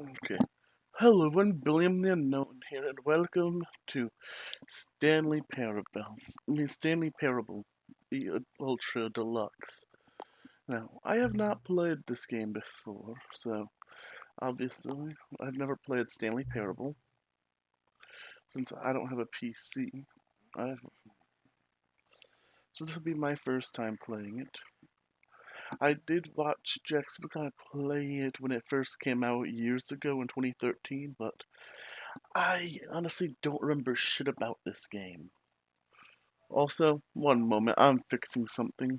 Okay. Hello, everyone. William the Unknown here, and welcome to Stanley Parable. Stanley Parable, the Ultra Deluxe. Now, I have not played this game before, so obviously I've never played Stanley Parable since I don't have a PC. I've, so this will be my first time playing it. I did watch Jacksepticeye play it when it first came out years ago in 2013, but I honestly don't remember shit about this game. Also, one moment, I'm fixing something.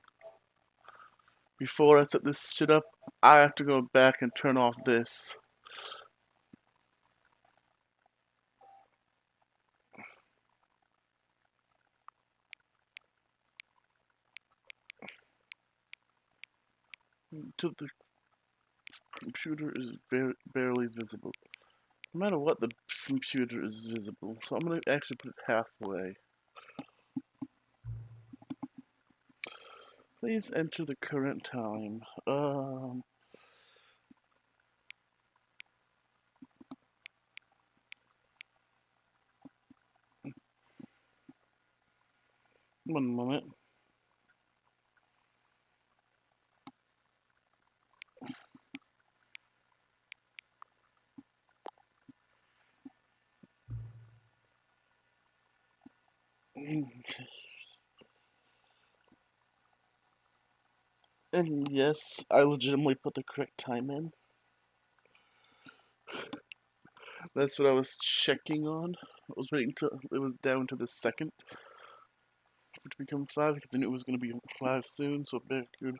Before I set this shit up, I have to go back and turn off this. Till the computer is barely visible. No matter what, the computer is visible, so I'm gonna actually put it halfway. Please enter the current time. One moment. And yes, I legitimately put the correct time in. That's what I was checking on. I was waiting till it was down to the second for it to become 5 because I knew it was going to be 5 soon, so I could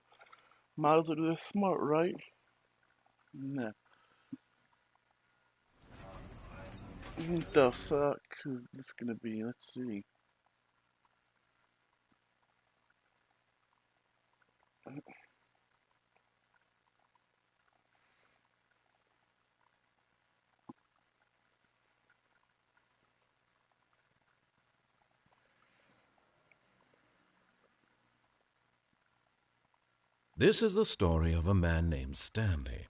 might as well do this smart, right? Nah. What the fuck is this gonna be? Let's see. This is the story of a man named Stanley.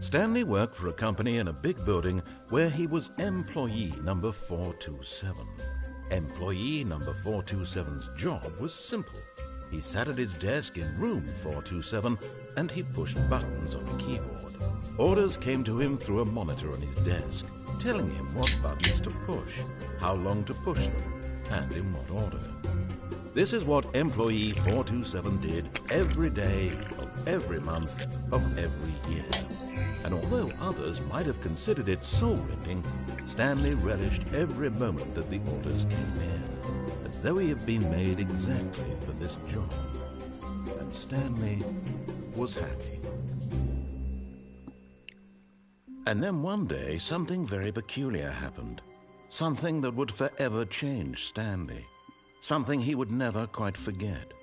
Stanley worked for a company in a big building where he was employee number 427. Employee number 427's job was simple. He sat at his desk in room 427 and he pushed buttons on a keyboard. Orders came to him through a monitor on his desk, telling him what buttons to push, how long to push them, and in what order. This is what employee 427 did every day of every month of every year. And although others might have considered it soul-rending, Stanley relished every moment that the orders came in, as though he had been made exactly for this job. And Stanley was happy. And then one day, something very peculiar happened. Something that would forever change Stanley. Something he would never quite forget.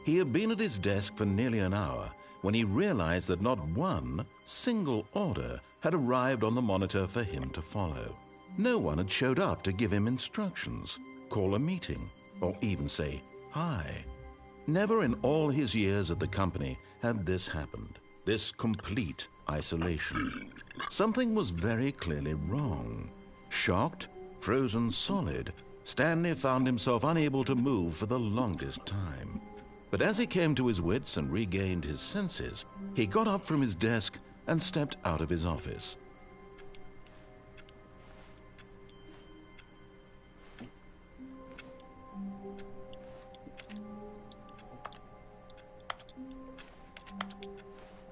He had been at his desk for nearly an hour when he realized that not one single order had arrived on the monitor for him to follow. No one had showed up to give him instructions, call a meeting, or even say hi. Never in all his years at the company had this happened, this complete isolation. Something was very clearly wrong. Shocked, frozen solid, Stanley found himself unable to move for the longest time. But as he came to his wits and regained his senses, he got up from his desk and stepped out of his office.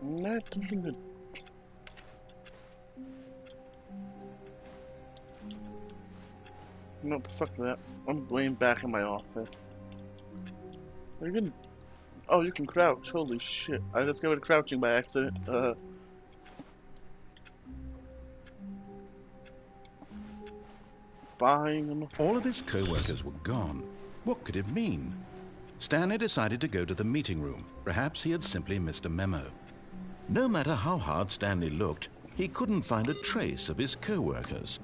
Not something to. Nope, fuck that. I'm laying back in my office. You can. Oh, you can crouch. Holy shit. I discovered crouching by accident. Fine. All of his co-workers were gone. What could it mean? Stanley decided to go to the meeting room. Perhaps he had simply missed a memo. No matter how hard Stanley looked, he couldn't find a trace of his co-workers.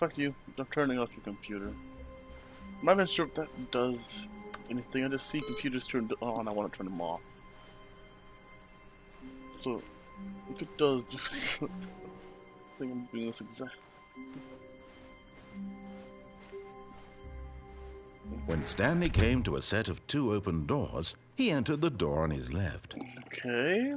fuck you. I'm turning off your computer. I'm not even sure if that does anything. I just see computers turned on. I want to turn them off. So, if it does, just I think I'm doing this exactly. When Stanley came to a set of 2 open doors, he entered the door on his left. Okay.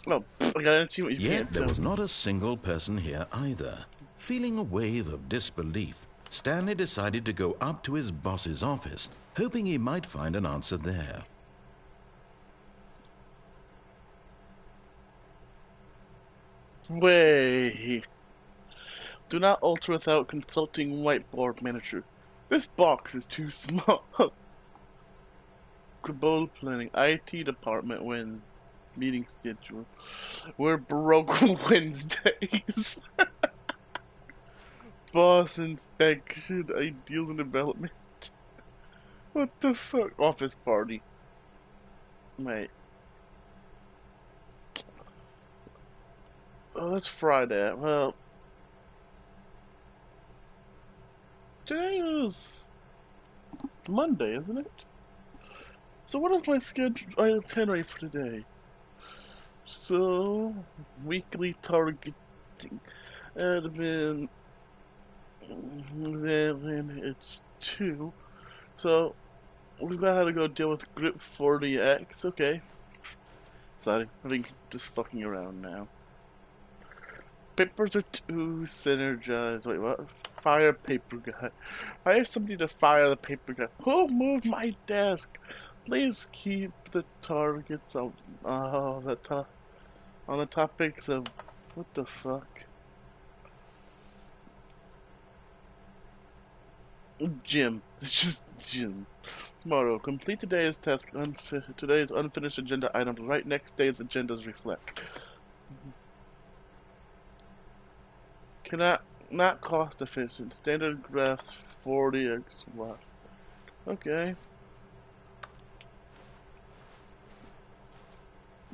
Oh, I got an achievement. You Yet can't there tell. was not a single person here either. Feeling a wave of disbelief, Stanley decided to go up to his boss's office, hoping he might find an answer there. Wait. Do not alter without consulting whiteboard manager. This box is too small. Global planning. IT department wins. Meeting schedule. We're broke Wednesdays. Boss inspection. Ideal and development. What the fuck? Office party. Mate. Oh, that's Friday. Well, today is Monday, isn't it? So what is my schedule itinerary for today? So, weekly targeting, admin, then it's 2. So, we've got to go deal with Group 40X, okay. Sorry, I think just fucking around now. Papers are 2, synergize, wait what? Fire paper guy. I have somebody to fire the paper guy. Who moved my desk? Please keep the targets on, on the topics of, what the fuck? Jim. It's just Jim. Tomorrow, complete today's task. Today's unfinished agenda items. Right next day's agendas reflect. Cannot not cost efficient. Standard graphs 40x watt. Okay.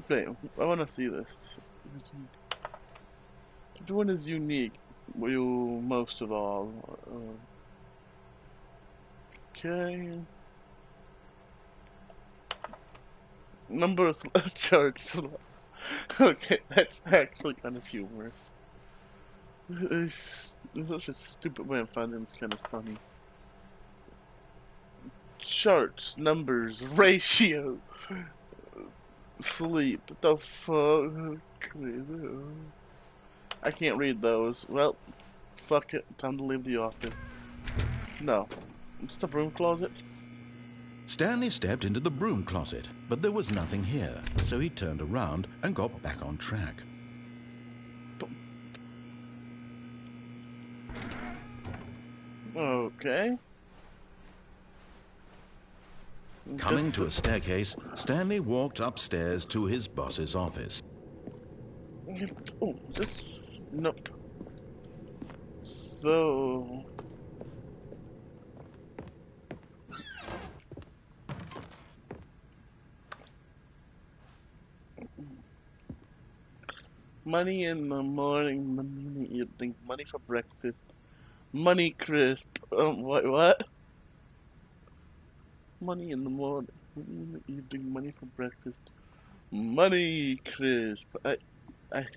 Wait, I want to see this. Which one is unique? You most of all. Okay. Number of charts. Okay, that's actually kind of humorous. It's such a stupid way of finding this kind of funny. Charts, numbers, ratio, sleep. What the fuck? I can't read those. Well, fuck it. Time to leave the office. No. It's the broom closet. Stanley stepped into the broom closet, but there was nothing here, so he turned around and got back on track. Okay. Coming to a staircase, Stanley walked upstairs to his boss's office. Oh, this... Nope. So... Money in the morning, money in the evening, money for breakfast, money crisp. What? Money in the morning, money in the evening, money for breakfast, money crisp. I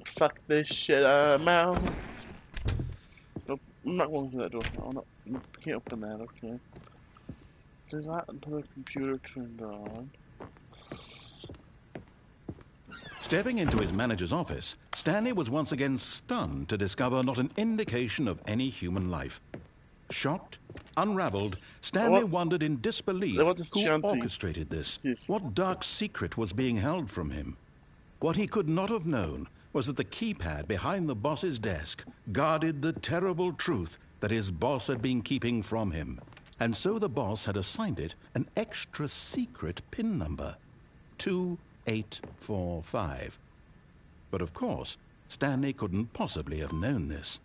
fuck this shit. I'm out. Nope, I'm not going through that door. Oh no, can't open that. Okay. There's not until the computer turned on. Stepping into his manager's office, Stanley was once again stunned to discover not an indication of any human life. Shocked, unraveled, Stanley wondered in disbelief who orchestrated this. What dark secret was being held from him? What he could not have known was that the keypad behind the boss's desk guarded the terrible truth that his boss had been keeping from him. And so the boss had assigned it an extra secret PIN number. 2 845. But of course, Stanley couldn't possibly have known this.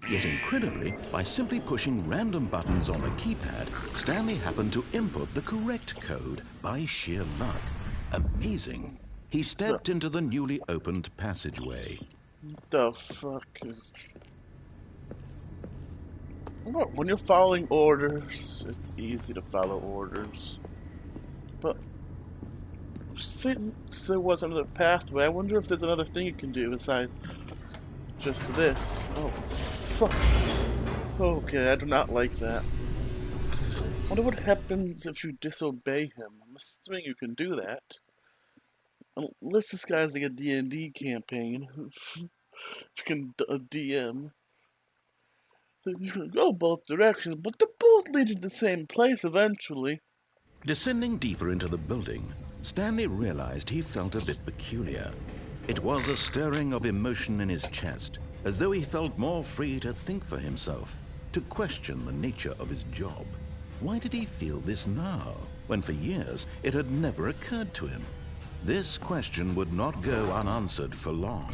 Yet incredibly, by simply pushing random buttons on the keypad, Stanley happened to input the correct code by sheer luck. Amazing. He stepped into the newly opened passageway. The fuck is... When you're following orders, it's easy to follow orders. But since there was another pathway, I wonder if there's another thing you can do besides just this. Oh, fuck. Okay, I do not like that. I wonder what happens if you disobey him. I'm assuming you can do that. Unless this guy's like a D&D campaign. You can DM. You can go both directions, but they both lead to the same place eventually. Descending deeper into the building, Stanley realized he felt a bit peculiar. It was a stirring of emotion in his chest, as though he felt more free to think for himself, to question the nature of his job. Why did he feel this now, when for years it had never occurred to him? This question would not go unanswered for long.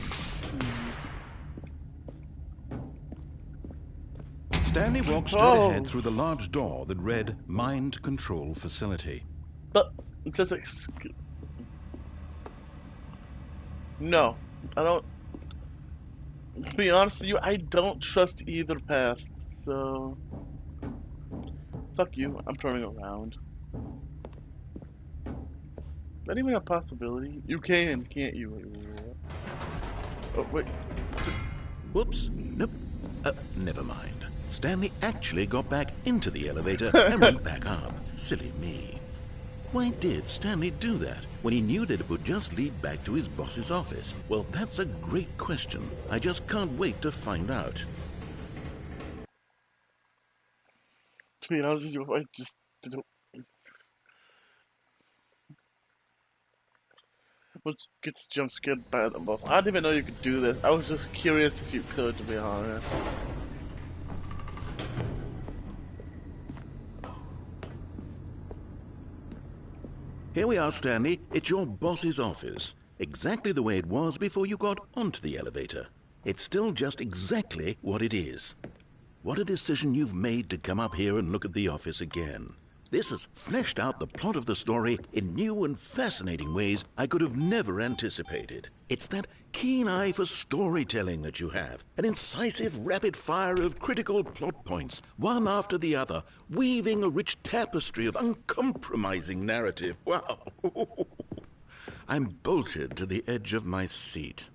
Stanley walked straight ahead through the large door that read Mind Control Facility. But it says no, I don't. To be honest with you, I don't trust either path. So fuck you. I'm turning around. Is that even a possibility? You can, can't you? Oh wait. Whoops. Nope. Never mind. Stanley actually got back into the elevator and went back up. Silly me. Why did Stanley do that when he knew that it would just lead back to his boss's office? Well, that's a great question. I just can't wait to find out. To be honest with you, I just don't. Gets jump scared by them both. I didn't even know you could do this. I was just curious if you could, to be honest. Here we are, Stanley. It's your boss's office. Exactly the way it was before you got onto the elevator. It's still just exactly what it is. What a decision you've made to come up here and look at the office again. This has fleshed out the plot of the story in new and fascinating ways I could have never anticipated. It's that keen eye for storytelling that you have, an incisive rapid fire of critical plot points, one after the other, weaving a rich tapestry of uncompromising narrative. Wow! I'm bolted to the edge of my seat.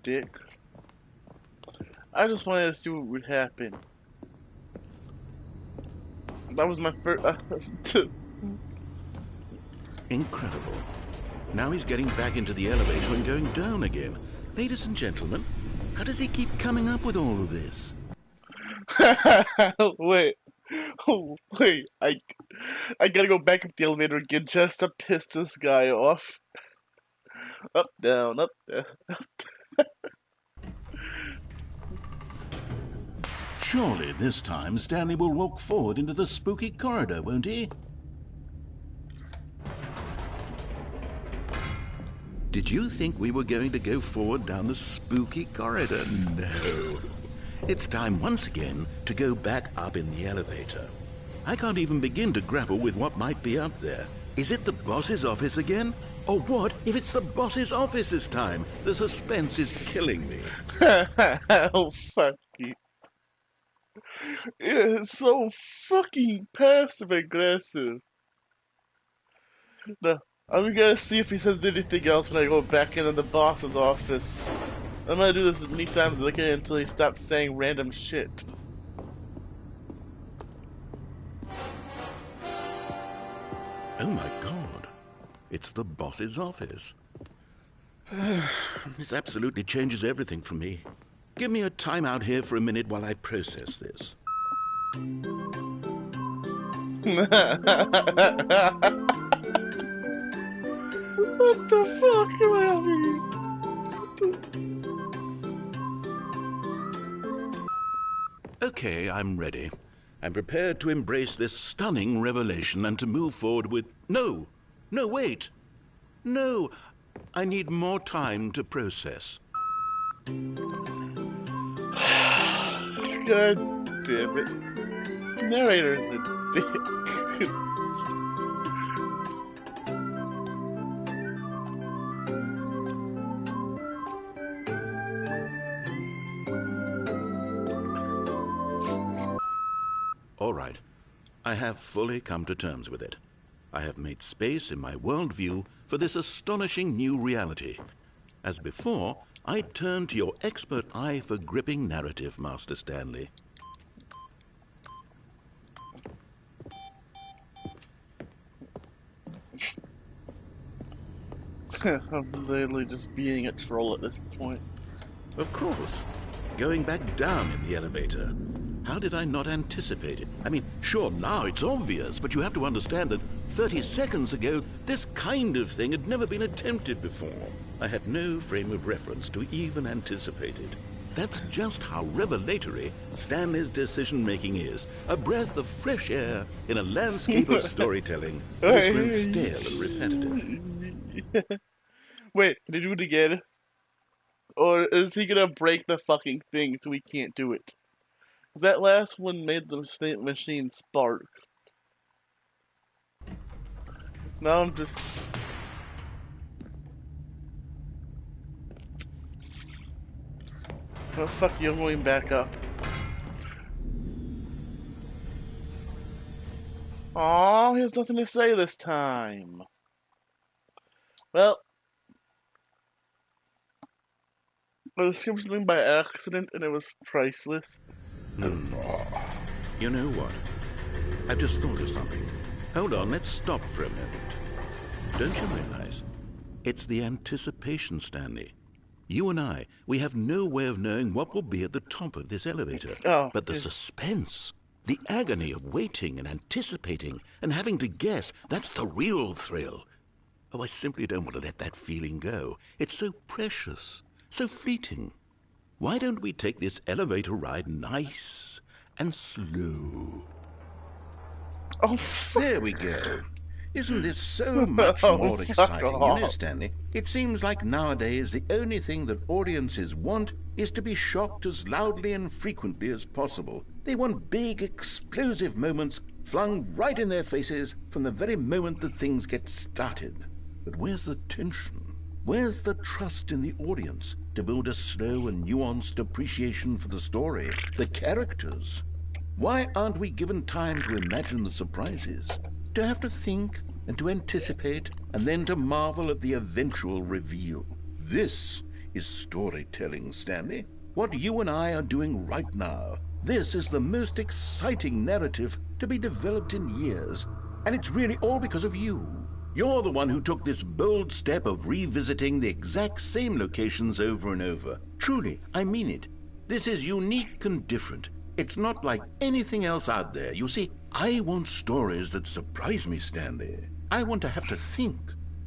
Dick. I just wanted to see what would happen. That was my first... Incredible. Now he's getting back into the elevator and going down again. Ladies and gentlemen, how does he keep coming up with all of this? Wait. Oh, wait. I gotta go back up the elevator again just to piss this guy off. Up, down, up, down. Surely this time Stanley will walk forward into the spooky corridor, won't he? Did you think we were going to go forward down the spooky corridor? No. It's time once again to go back up in the elevator. I can't even begin to grapple with what might be up there. Is it the boss's office again? Or what if it's the boss's office this time? The suspense is killing me. Oh, fuck you. It's so fucking passive aggressive. Now, I'm gonna see if he says anything else when I go back into the boss's office. I'm gonna do this as many times as I can until he stops saying random shit. Oh my god. It's the boss's office. This absolutely changes everything for me. Give me a time out here for a minute while I process this. What the fuck am I having? Okay, I'm ready. I'm prepared to embrace this stunning revelation and to move forward with... No! No, wait! No! I need more time to process. God damn it. Narrator's a dick. All right. I have fully come to terms with it. I have made space in my worldview for this astonishing new reality. As before, I turn to your expert eye for gripping narrative, Master Stanley. I'm literally just being a troll at this point. Of course. Going back down in the elevator. How did I not anticipate it? I mean, sure, now it's obvious, but you have to understand that 30 seconds ago, this kind of thing had never been attempted before. I had no frame of reference to even anticipate it. That's just how revelatory Stanley's decision-making is. A breath of fresh air in a landscape of storytelling that has grown stale and repetitive. Wait, can you do it again? Or is he gonna break the fucking thing so we can't do it? That last one made the machine spark. Now I'm just... Oh fuck you, I'm going back up. Aw, he has nothing to say this time. Well, I discovered something by accident and it was priceless. You know what? I've just thought of something. Hold on, let's stop for a moment. Don't you realize? It's the anticipation, Stanley. You and I, we have no way of knowing what will be at the top of this elevator. Oh, but the suspense, the agony of waiting and anticipating and having to guess, that's the real thrill. Oh, I simply don't want to let that feeling go. It's so precious, so fleeting. Why don't we take this elevator ride nice and slow? Oh, there we go. Isn't this so much more exciting? You know, Stanley, it seems like nowadays the only thing that audiences want is to be shocked as loudly and frequently as possible. They want big, explosive moments flung right in their faces from the very moment that things get started. But where's the tension? Where's the trust in the audience to build a slow and nuanced appreciation for the story, the characters? Why aren't we given time to imagine the surprises, to have to think and to anticipate, and then to marvel at the eventual reveal? This is storytelling, Stanley. What you and I are doing right now. This is the most exciting narrative to be developed in years, and it's really all because of you. You're the one who took this bold step of revisiting the exact same locations over and over. Truly, I mean it. This is unique and different. It's not like anything else out there. You see, I want stories that surprise me, Stanley. I want to have to think.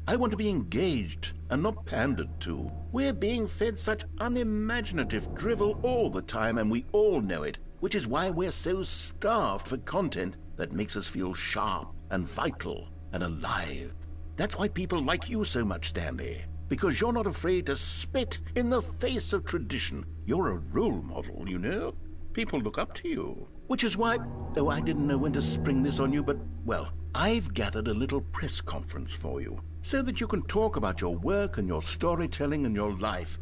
I want to be engaged and not pandered to. We're being fed such unimaginative drivel all the time, and we all know it, which is why we're so starved for content that makes us feel sharp and vital and alive. That's why people like you so much, Stanley. Because you're not afraid to spit in the face of tradition. You're a role model, you know? People look up to you. Which is why... Oh, I didn't know when to spring this on you, but, well, I've gathered a little press conference for you, so that you can talk about your work and your storytelling and your life.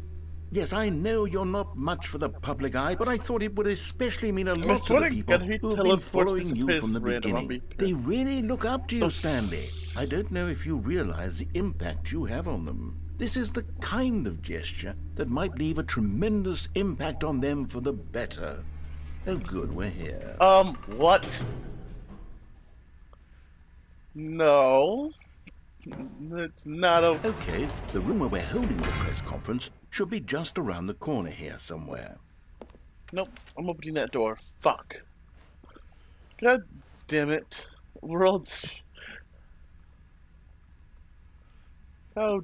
Yes, I know you're not much for the public eye, but I thought it would especially mean a lot to the people who've been following you from the beginning. They really look up to you, Stanley. I don't know if you realize the impact you have on them. This is the kind of gesture that might leave a tremendous impact on them for the better. Oh, good, we're here. What? No. It's not a... Okay, the room where we're holding the press conference should be just around the corner here somewhere. Nope, I'm opening that door. Fuck. God damn it. World's... How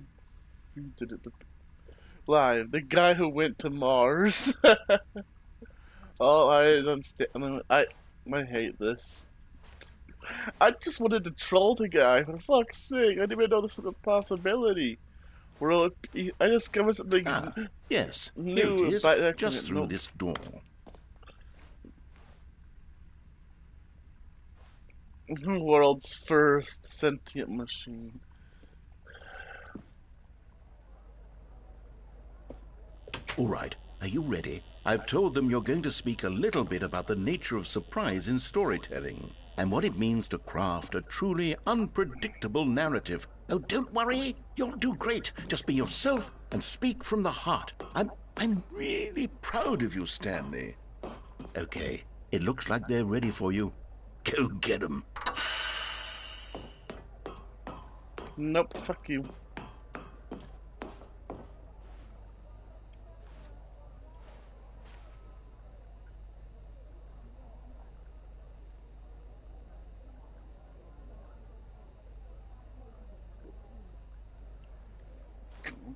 did it... Live. The guy who went to Mars. All eyes on I hate this. I just wanted to troll the guy, for fuck's sake. I didn't even know this was a possibility. Well, I discovered something Ah, yes, here it new is, by just accident. through Nope. this door. World's first sentient machine. All right, are you ready? I've told them you're going to speak a little bit about the nature of surprise in storytelling and what it means to craft a truly unpredictable narrative. Oh, don't worry, you'll do great. Just be yourself and speak from the heart. I'm really proud of you, Stanley. Okay, it looks like they're ready for you. Go get them. Nope, fuck you.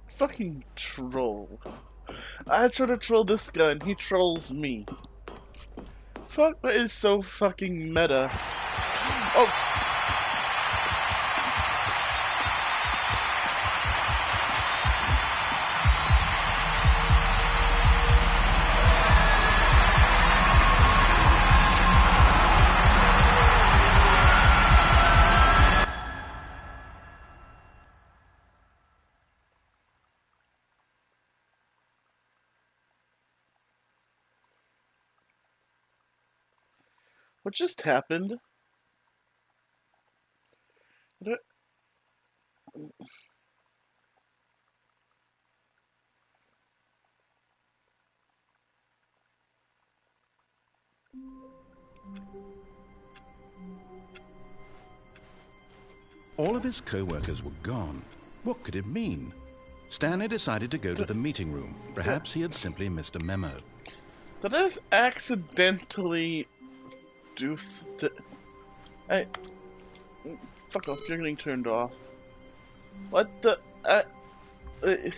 Fucking troll. I try to troll this guy and he trolls me. Fuck, that is so fucking meta. Oh, what just happened? All of his co-workers were gone. What could it mean? Stanley decided to go to the meeting room. Perhaps he had simply missed a memo. Did I just accidentally do Hey, fuck off, you're getting turned off. What the? Uh, did,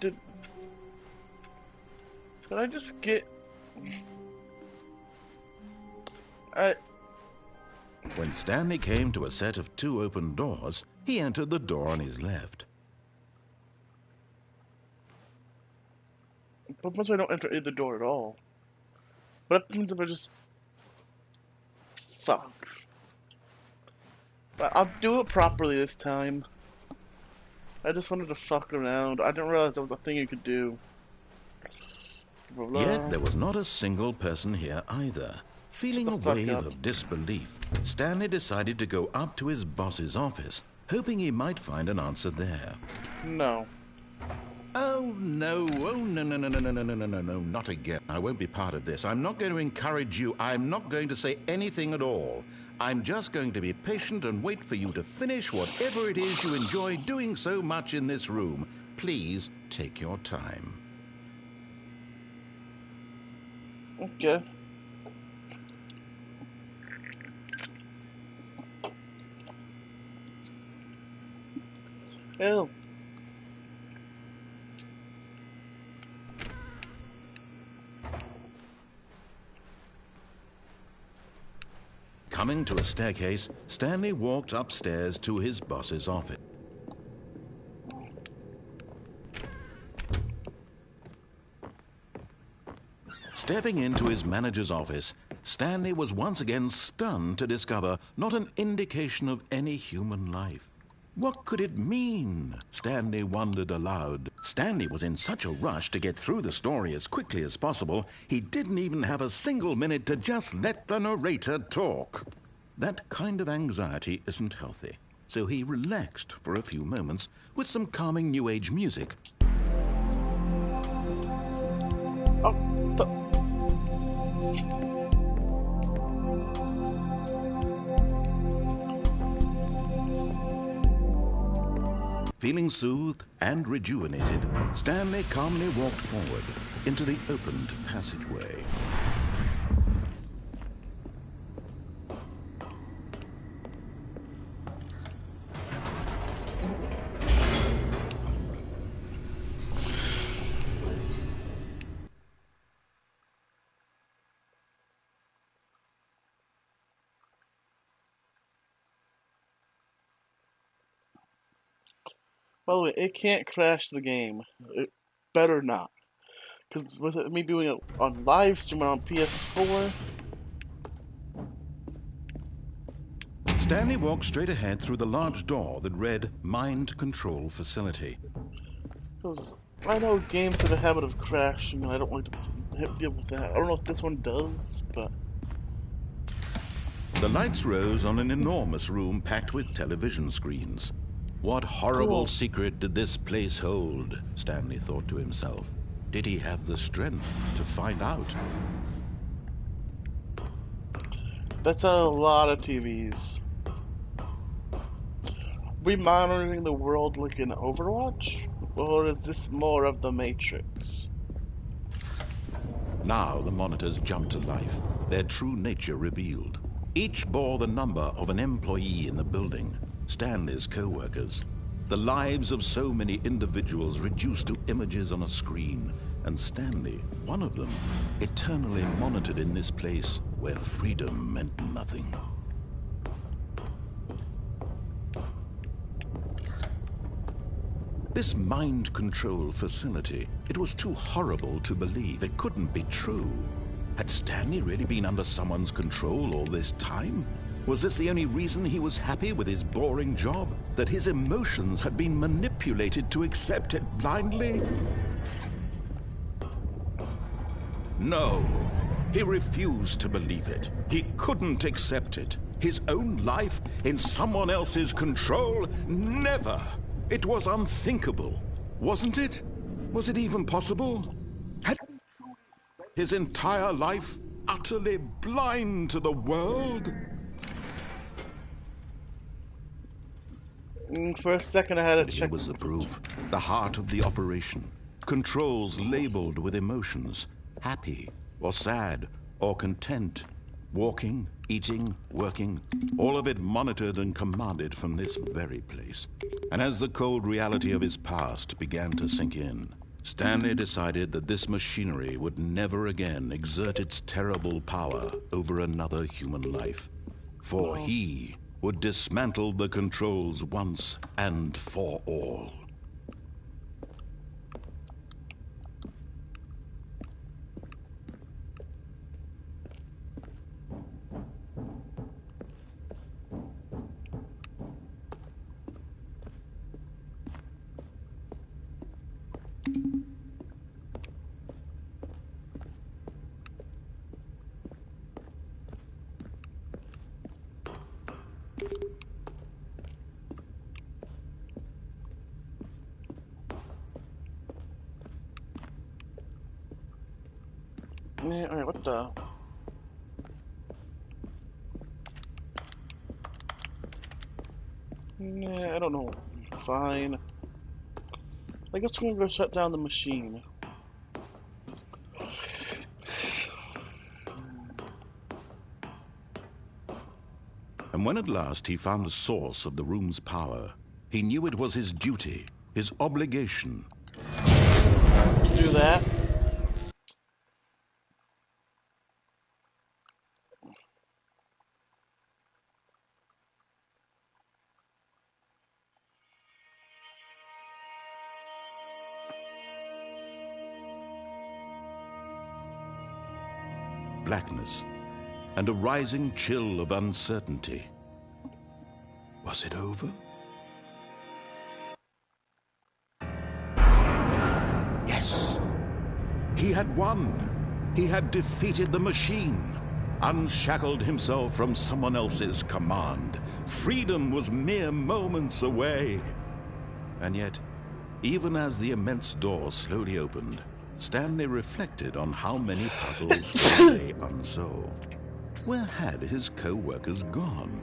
did, did I just get... When Stanley came to a set of 2 open doors, he entered the door on his left. But once I don't enter the door at all. What happens if I just... Fuck. But I'll do it properly this time. I just wanted to fuck around. I didn't realize that was a thing you could do. Blah, blah. Yet there was not a single person here either. Feeling a wave of disbelief, Stanley decided to go up to his boss's office, hoping he might find an answer there. No. Oh, no. Oh, no, no, no, no, no, no, no, no, no, no, not again. I won't be part of this. I'm not going to encourage you. I'm not going to say anything at all. I'm just going to be patient and wait for you to finish whatever it is you enjoy doing so much in this room. Please take your time. Okay. Ew. Coming to a staircase, Stanley walked upstairs to his boss's office. Stepping into his manager's office, Stanley was once again stunned to discover not an indication of any human life. What could it mean? Stanley wondered aloud. Stanley was in such a rush to get through the story as quickly as possible, he didn't even have a single minute to just let the narrator talk. That kind of anxiety isn't healthy, so he relaxed for a few moments with some calming New Age music. Feeling soothed and rejuvenated, Stanley calmly walked forward into the opened passageway. By the way, it can't crash the game. It better not. Because with me doing it on live stream on PS4, Stanley walked straight ahead through the large door that read Mind Control Facility. because I know games have a habit of crashing, and I don't like to deal with that. I don't know if this one does, but The lights rose on an enormous room packed with television screens. What horrible cool. secret did this place hold? Stanley thought to himself. Did he have the strength to find out? That's on a lot of TVs. We monitoring the world like in Overwatch? Or is this more of the Matrix? Now the monitors jumped to life, their true nature revealed. Each bore the number of an employee in the building, Stanley's co-workers. The lives of so many individuals reduced to images on a screen, and Stanley, one of them, eternally monitored in this place where freedom meant nothing. This mind control facility, it was too horrible to believe. It couldn't be true. Had Stanley really been under someone's control all this time? Was this the only reason he was happy with his boring job? That his emotions had been manipulated to accept it blindly? No, he refused to believe it. He couldn't accept it. His own life in someone else's control? Never! It was unthinkable, wasn't it? Was it even possible? Had his entire life utterly blind to the world? For a second I had to But check. here was the proof. The heart of the operation. Controls labeled with emotions. Happy, or sad, or content. Walking, eating, working. All of it monitored and commanded from this very place. And as the cold reality of his past began to sink in, Stanley decided that this machinery would never again exert its terrible power over another human life. For he would dismantle the controls once and for all. Yeah, alright, what the? Nah, I don't know. Fine. I guess we're gonna go shut down the machine. And when at last he found the source of the room's power, he knew it was his duty, his obligation. Do that. Blackness and a rising chill of uncertainty. Was it over? Yes. He had won. He had defeated the machine, unshackled himself from someone else's command. Freedom was mere moments away. And yet, even as the immense door slowly opened, Stanley reflected on how many puzzles lay unsolved. Where had his co-workers gone?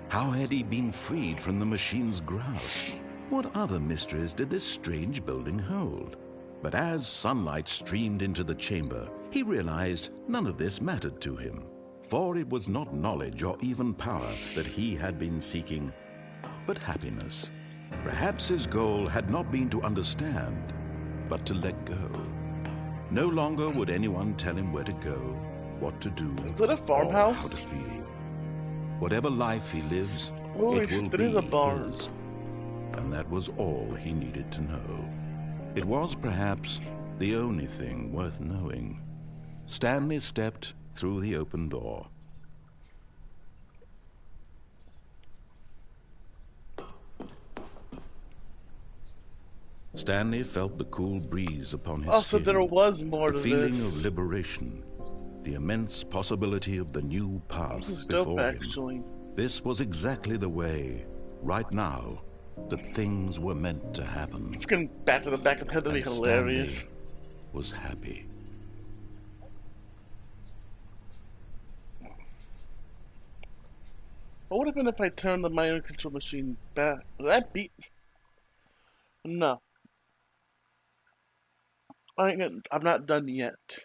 How had he been freed from the machine's grasp? What other mysteries did this strange building hold? But as sunlight streamed into the chamber, he realized none of this mattered to him. For it was not knowledge or even power that he had been seeking, but happiness. Perhaps his goal had not been to understand, but to let go. No longer would anyone tell him where to go, what to do, Is it a farmhouse? or how to feel. Whatever life he lives, Holy it will shit, be that is a barn. his. and that was all he needed to know. It was perhaps the only thing worth knowing. Stanley stepped through the open door. Stanley felt the cool breeze upon his So skin. there was more the to feeling this. of liberation, the immense possibility of the new path This is before dope, him. actually. This was exactly the way, right now, that things were meant to happen. It's getting back to the back of the head, that'd be And hilarious. Stanley was happy. What would happen if I turned the mind control machine back? Would that beat? No. I'm not done yet.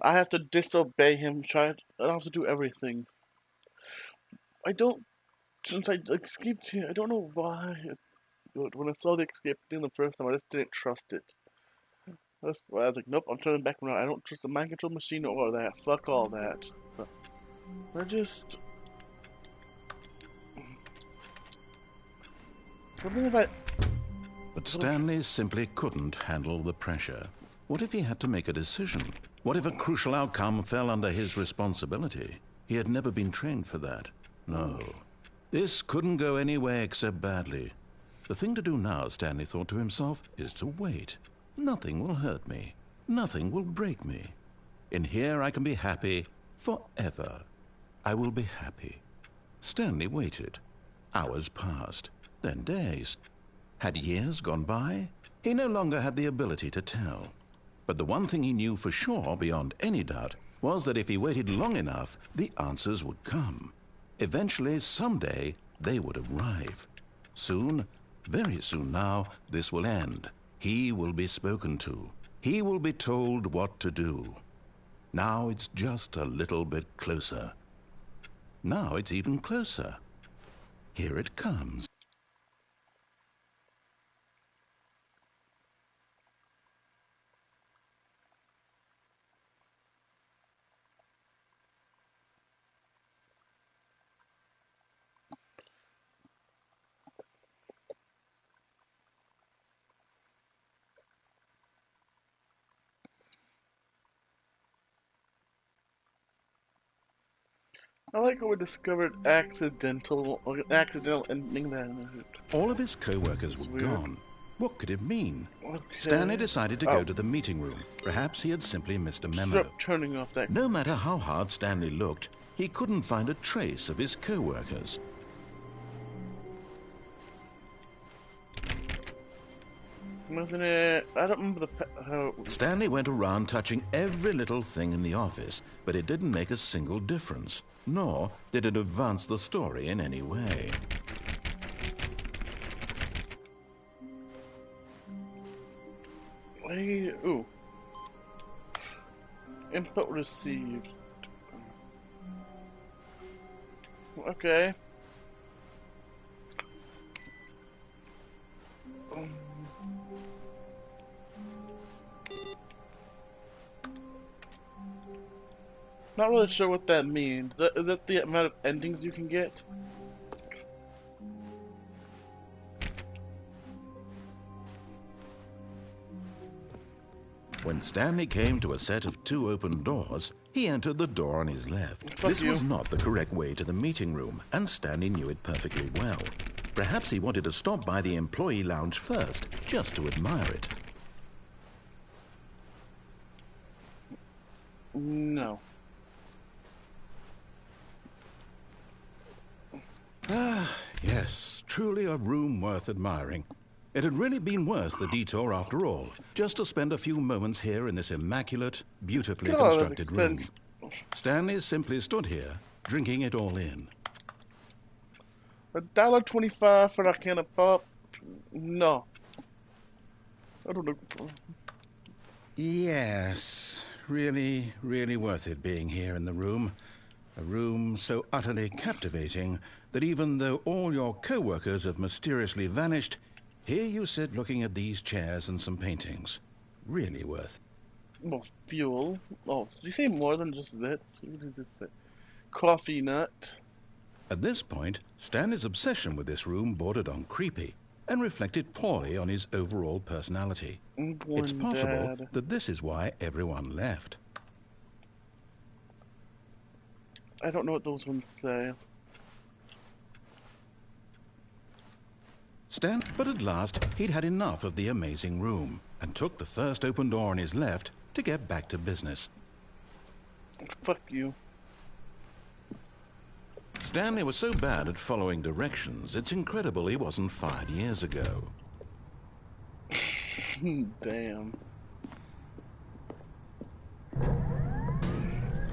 I have to disobey him. I have to do everything. I don't. Since I escaped here, I don't know why. When I saw the escape thing the first time, I just didn't trust it. That's why I was like, nope, I'm turning back around. I don't trust the mind control machine or that. Fuck all that. But I just. Something about. But Stanley simply couldn't handle the pressure. What if he had to make a decision? What if a crucial outcome fell under his responsibility? He had never been trained for that. No. This couldn't go any way except badly. The thing to do now, Stanley thought to himself, is to wait. Nothing will hurt me. Nothing will break me. In here I can be happy forever. I will be happy. Stanley waited. Hours passed, then days. Had years gone by? He no longer had the ability to tell. But the one thing he knew for sure, beyond any doubt, was that if he waited long enough, the answers would come. Eventually, someday, they would arrive. Soon, very soon now, this will end. He will be spoken to. He will be told what to do. Now it's just a little bit closer. Now it's even closer. Here it comes. I like how we discovered accidental ending that. All of his co-workers were weird. gone. What could it mean? Okay. Stanley decided to go to the meeting room. Perhaps he had simply missed a memo. Stop turning off that. No matter how hard Stanley looked, he couldn't find a trace of his co-workers. Wasn't it? I don't remember how. Stanley went around touching every little thing in the office, but it didn't make a single difference, nor did it advance the story in any way. Ooh. Input received. Okay. Not really sure what that means. Is that the amount of endings you can get? When Stanley came to a set of 2 open doors, he entered the door on his left. Fuck This you. was not the correct way to the meeting room, and Stanley knew it perfectly well. Perhaps he wanted to stop by the employee lounge first, just to admire it. No. Yes, truly a room worth admiring. It had really been worth the detour after all, just to spend a few moments here in this immaculate, beautifully Look at all that constructed room. expense. Stanley simply stood here, drinking it all in. $1.25 for a can of pop? No. I don't know. Yes, really, really worth it being here in the room. A room so utterly captivating that even though all your co-workers have mysteriously vanished, here you sit looking at these chairs and some paintings. Really worth. Well, fuel. Oh, did you say more than just that? What does this say? Coffee nut. At this point, Stanley's obsession with this room bordered on creepy and reflected poorly on his overall personality. It's possible that this is why everyone left. I don't know what those ones say. But at last, he'd had enough of the amazing room and took the first open door on his left to get back to business. Fuck you. Stanley was so bad at following directions, it's incredible he wasn't fired years ago. Damn.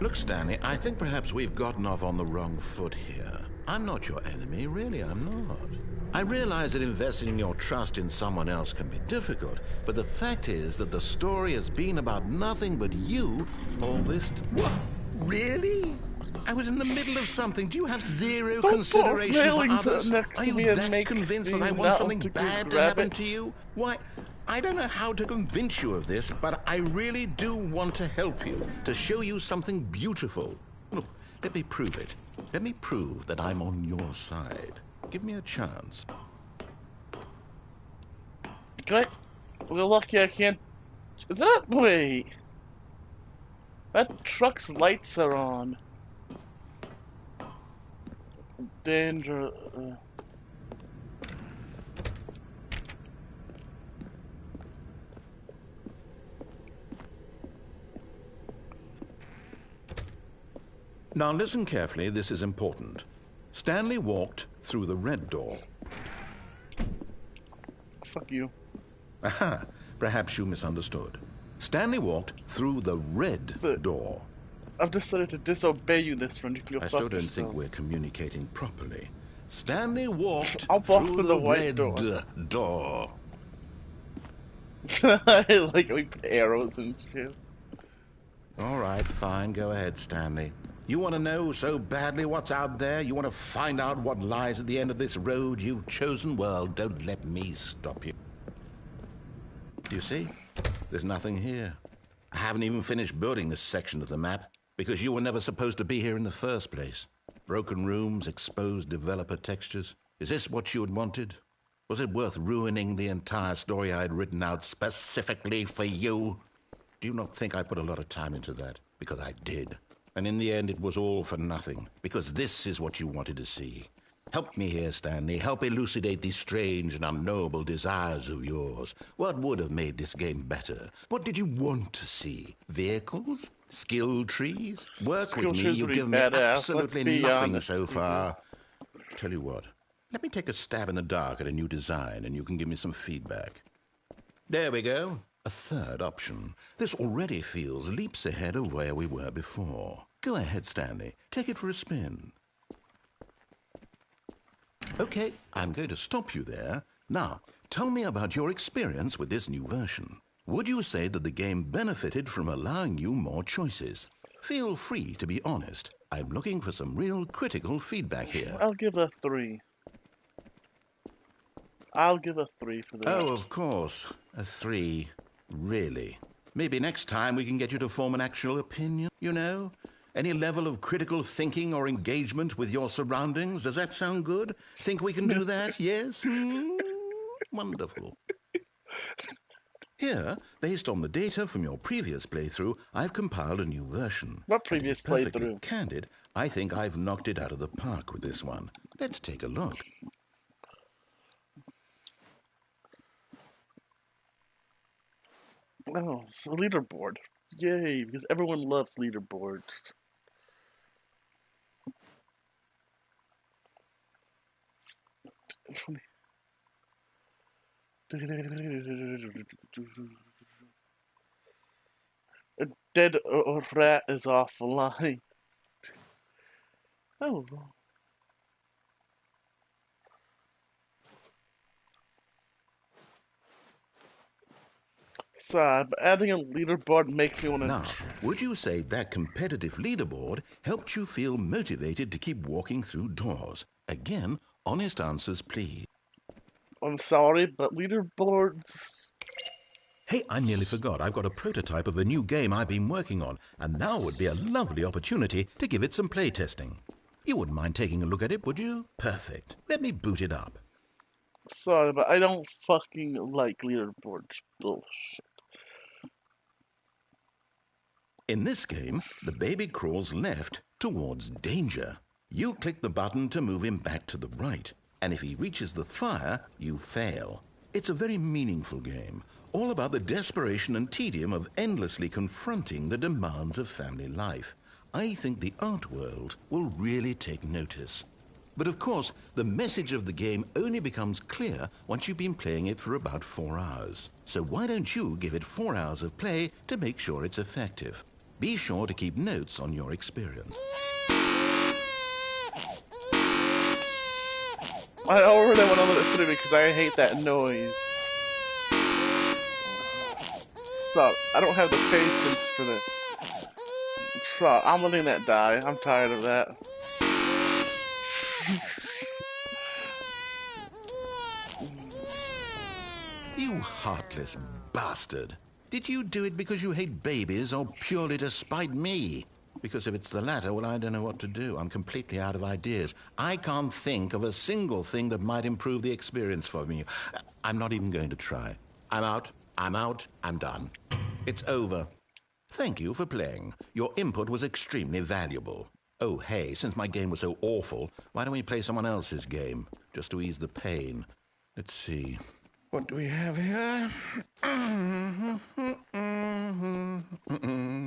Look, Stanley, I think perhaps we've gotten off on the wrong foot here. I'm not your enemy, really, I'm not. I realize that investing your trust in someone else can be difficult, but the fact is that the story has been about nothing but you all this What? Really? I was in the middle of something. Do you have zero consideration for others? Are you that convinced that I want something bad to happen to you? Why, I don't know how to convince you of this, but I really do want to help you, to show you something beautiful. Look, let me prove it. Let me prove that I'm on your side. Give me a chance. Can I? Well, lucky I can't. Is that? Wait. That truck's lights are on. Danger. Now listen carefully, this is important. Stanley walked through the red door. Fuck you. Aha, perhaps you misunderstood. Stanley walked through the red door. I've decided to disobey you this run. I still don't think we're communicating properly. Stanley walked I'll walk through the red white door. I like we put arrows and shit. All right, fine. Go ahead, Stanley. You want to know so badly what's out there? You want to find out what lies at the end of this road you've chosen? Well, don't let me stop you. You see? There's nothing here. I haven't even finished building this section of the map because you were never supposed to be here in the first place. Broken rooms, exposed developer textures. Is this what you had wanted? Was it worth ruining the entire story I had written out specifically for you? Do you not think I put a lot of time into that? Because I did. And in the end, it was all for nothing, because this is what you wanted to see. Help me here, Stanley. Help elucidate these strange and unknowable desires of yours. What would have made this game better? What did you want to see? Vehicles? Skill trees? Work with me. You've given me absolutely nothing so far. Tell you what. Let me take a stab in the dark at a new design, and you can give me some feedback. There we go. A third option. This already feels leaps ahead of where we were before. Go ahead, Stanley. Take it for a spin. Okay, I'm going to stop you there. Now, tell me about your experience with this new version. Would you say that the game benefited from allowing you more choices? Feel free to be honest. I'm looking for some real critical feedback here. I'll give a 3. I'll give a 3 for that. Oh, of course. A 3. Really? Maybe next time we can get you to form an actual opinion, you know? Any level of critical thinking or engagement with your surroundings? Does that sound good? Think we can do that? Yes? Wonderful. Here, based on the data from your previous playthrough, I've compiled a new version. What previous playthrough? To be candid, I think I've knocked it out of the park with this one. Let's take a look. Oh, it's a leaderboard. Yay, because everyone loves leaderboards. A dead rat is offline. Oh. But adding a leaderboard makes me want to... Now, would you say that competitive leaderboard helped you feel motivated to keep walking through doors? Again, honest answers, please. I'm sorry, but leaderboards... Hey, I nearly forgot. I've got a prototype of a new game I've been working on, and now would be a lovely opportunity to give it some playtesting. You wouldn't mind taking a look at it, would you? Perfect. Let me boot it up. Sorry, but I don't fucking like leaderboards. Bullshit. In this game, the baby crawls left towards danger. You click the button to move him back to the right, and if he reaches the fire, you fail. It's a very meaningful game, all about the desperation and tedium of endlessly confronting the demands of family life. I think the art world will really take notice. But of course, the message of the game only becomes clear once you've been playing it for about 4 hours. So why don't you give it 4 hours of play to make sure it's effective? Be sure to keep notes on your experience. I already want to let it through because I hate that noise. So, I don't have the patience for this. So, I'm letting that die. I'm tired of that. You heartless bastard. Did you do it because you hate babies or purely to spite me? Because if it's the latter, well, I don't know what to do. I'm completely out of ideas. I can't think of a single thing that might improve the experience for me. I'm not even going to try. I'm out. I'm done. It's over. Thank you for playing. Your input was extremely valuable. Oh, hey, since my game was so awful, why don't we play someone else's game, just to ease the pain? Let's see. What do we have here?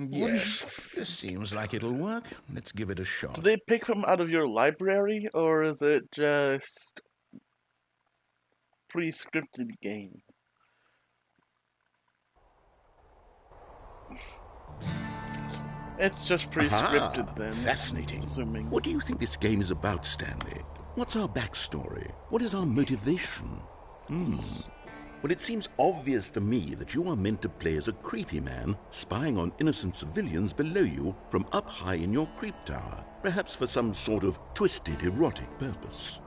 Yes, this seems like it'll work. Let's give it a shot. Do they pick them out of your library, or is it just pre-scripted game? It's just pre-scripted then. Fascinating. Assuming. What do you think this game is about, Stanley? What's our backstory? What is our motivation? Well, it seems obvious to me that you are meant to play as a creepy man spying on innocent civilians below you from up high in your creep tower, perhaps for some sort of twisted erotic purpose.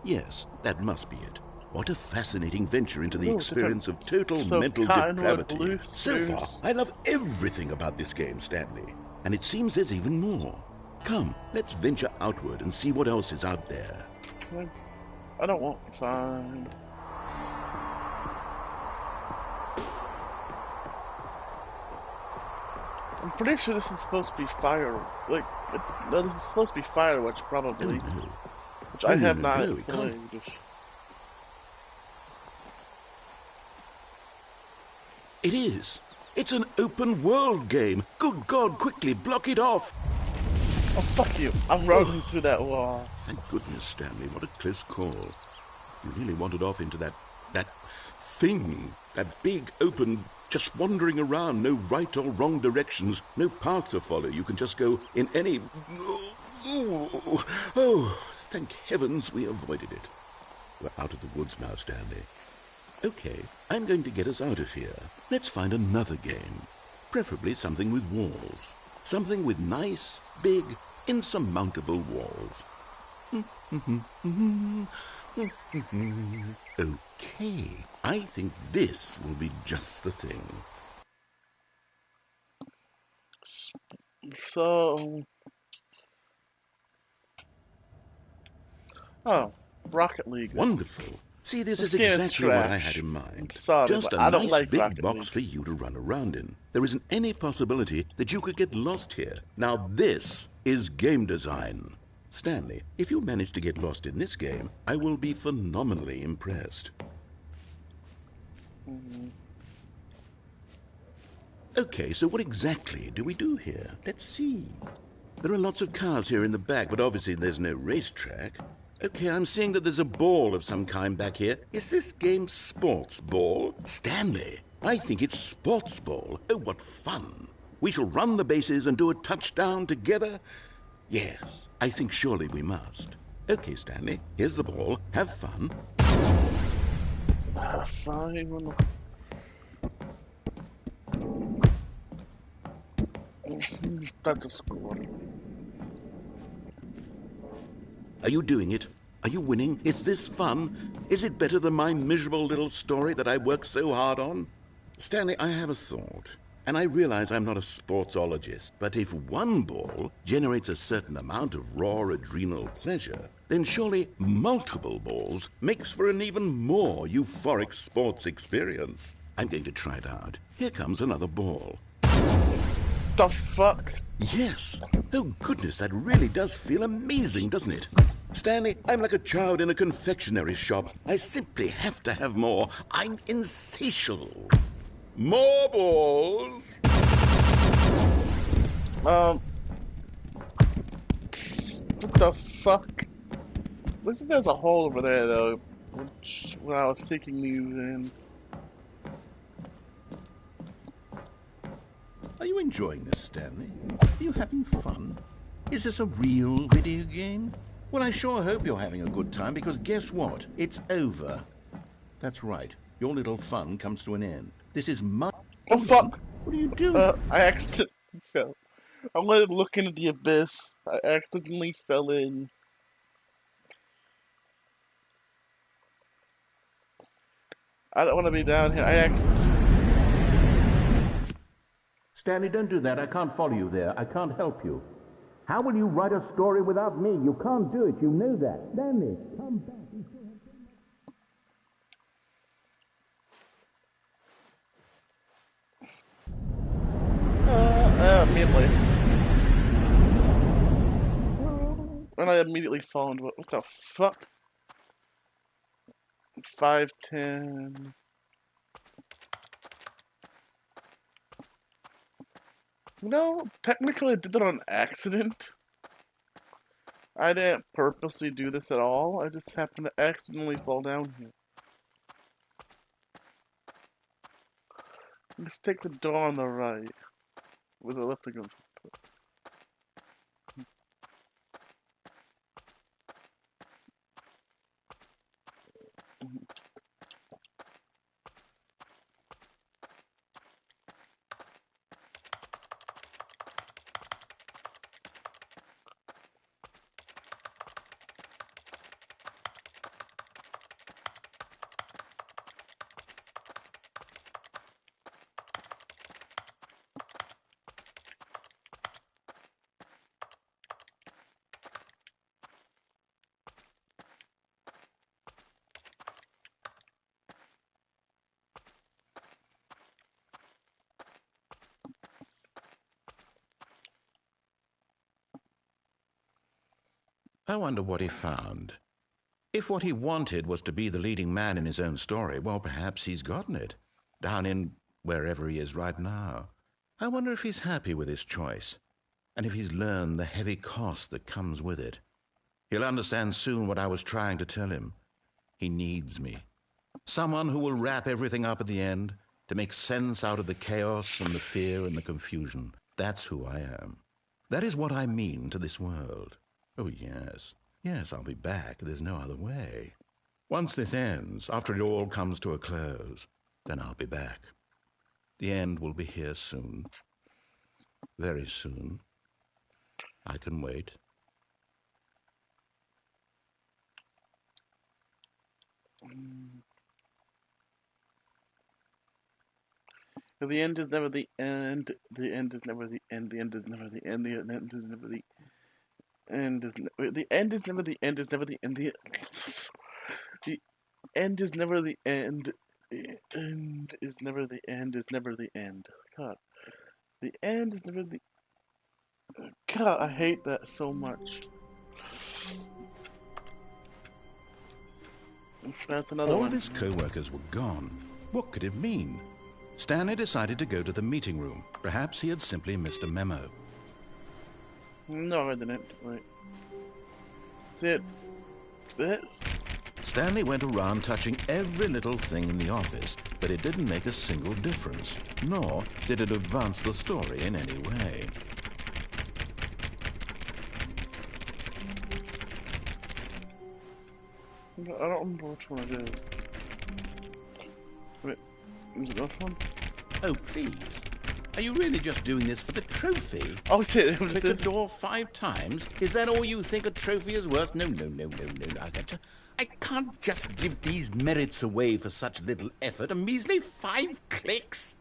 Yes, that must be it. What a fascinating venture into the experience of total mental depravity. So far, I love everything about this game, Stanley. And it seems there's even more. Come, let's venture outward and see what else is out there. I don't want to find. I'm pretty sure this is supposed to be fire. No, this is supposed to be Firewatch, probably. Oh, no. Which I have not played. It is. It's an open world game. Good God, quickly block it off. Oh, fuck you. I'm running through that wall. Thank goodness, Stanley. What a close call. You really wandered off into that thing. That big, open, just wandering around. No right or wrong directions. No path to follow. You can just go in any... Oh, thank heavens we avoided it. We're out of the woods now, Stanley. Okay, I'm going to get us out of here. Let's find another game. Preferably something with walls. Something with nice, big, insurmountable walls. Okay, I think this will be just the thing. So... Oh, Rocket League. Wonderful. See, this is exactly what I had in mind. Sorry, just but a I don't nice like big Rocket box League. for you to run around in. There isn't any possibility that you could get lost here. Now this is game design. Stanley, if you manage to get lost in this game, I will be phenomenally impressed. Okay, so what exactly do we do here? Let's see. There are lots of cars here in the back, but obviously there's no racetrack. Okay, I'm seeing that there's a ball of some kind back here. Is this game sports ball? Stanley, I think it's sports ball. Oh, what fun. We shall run the bases and do a touchdown together? Yes, I think surely we must. Okay, Stanley, here's the ball. Have fun. Fine. That's a score. Are you doing it? Are you winning? Is this fun? Is it better than my miserable little story that I worked so hard on? Stanley, I have a thought. And I realize I'm not a sportsologist, but if one ball generates a certain amount of raw adrenal pleasure, then surely multiple balls makes for an even more euphoric sports experience. I'm going to try it out. Here comes another ball. The fuck? Yes. Oh, goodness, that really does feel amazing, doesn't it? Stanley, I'm like a child in a confectionery shop. I simply have to have more. I'm insatiable. More balls! What the fuck? Looks like there's a hole over there, though, when I was taking these in. Are you enjoying this, Stanley? Are you having fun? Is this a real video game? Well, I sure hope you're having a good time, because guess what? It's over. That's right. Your little fun comes to an end. This is my... Oh, fuck! What are you doing? I accidentally fell. I wanted to look into the abyss. I accidentally fell in. I don't want to be down here. I accidentally... Stanley, don't do that. I can't follow you there. I can't help you. How will you write a story without me? You can't do it. You know that. Stanley, come back. Immediately. And I immediately fall into it. What the fuck? 510. No, technically I did that on accident. I didn't purposely do this at all. I just happened to accidentally fall down here. Let's take the door on the right. With the left that goes. I wonder what he found. If what he wanted was to be the leading man in his own story, well, perhaps he's gotten it. Down in wherever he is right now. I wonder if he's happy with his choice, and if he's learned the heavy cost that comes with it. He'll understand soon what I was trying to tell him. He needs me. Someone who will wrap everything up at the end, to make sense out of the chaos and the fear and the confusion. That's who I am. That is what I mean to this world. Oh, yes. Yes, I'll be back. There's no other way. Once this ends, after it all comes to a close, then I'll be back. The end will be here soon. Very soon. I can wait. The end is never the end. The end is never the end. The end is never the end. The end is never the end. The end is never the end. Is never the end. The end is never the end. The end is never the end. Is never the end. God, the end is never the. God, I hate that so much. That's another All one. of his co-workers were gone. What could it mean? Stanley decided to go to the meeting room. Perhaps he had simply missed a memo. No, I didn't. Wait. See it? This? Stanley went around touching every little thing in the office, but it didn't make a single difference, nor did it advance the story in any way. I don't remember which one it is. Wait, is it this one? Oh, please. Are you really just doing this for the trophy? Oh shit, it was Click the this. door 5 times? Is that all you think a trophy is worth? No. I can't just give these merits away for such little effort. A measly 5 clicks.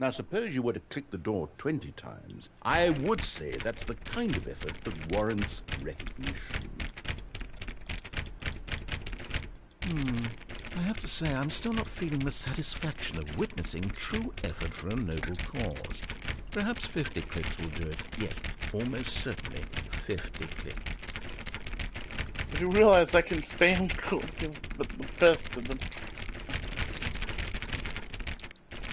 Now, suppose you were to click the door 20 times. I would say that's the kind of effort that warrants recognition. I have to say, I'm still not feeling the satisfaction of witnessing true effort for a noble cause. Perhaps 50 clicks will do it. Yes, almost certainly 50 clicks. I do realize I can spam the best of them.